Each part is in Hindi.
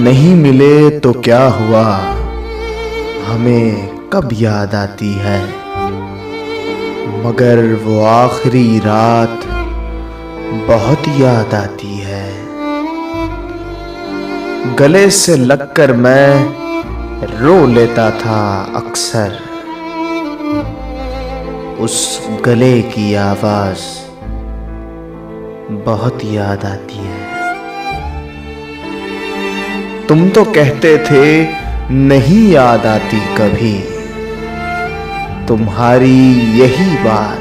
नहीं मिले तो क्या हुआ, हमें कब याद आती है। मगर वो आखिरी रात बहुत याद आती है। गले से लगकर मैं रो लेता था अक्सर, उस गले की आवाज बहुत याद आती है। तुम तो कहते थे नहीं याद आती कभी, तुम्हारी यही बात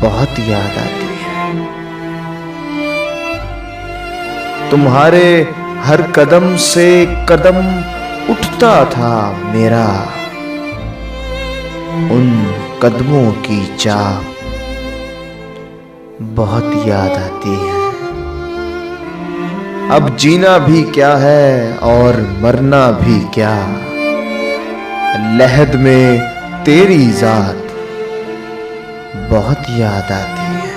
बहुत याद आती है। तुम्हारे हर कदम से कदम उठता था मेरा, उन कदमों की चाह बहुत याद आती है। अब जीना भी क्या है और मरना भी क्या, लहद में तेरी जात बहुत याद आती है।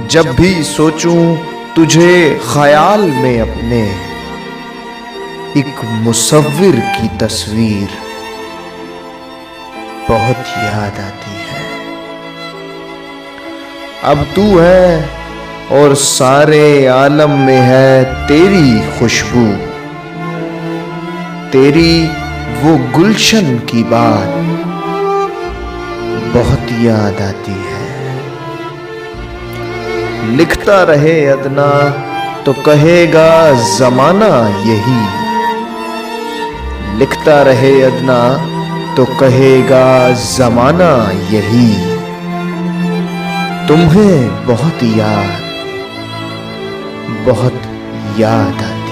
जब भी सोचूं तुझे ख्याल में अपने, एक मुसव्विर की तस्वीर बहुत याद आती है। अब तू है और सारे आलम में है तेरी खुशबू, तेरी वो गुलशन की बात बहुत याद आती है। लिखता रहे अदना तो कहेगा जमाना यही, लिखता रहे अदना तो कहेगा जमाना यही। तुम्हें बहुत याद आती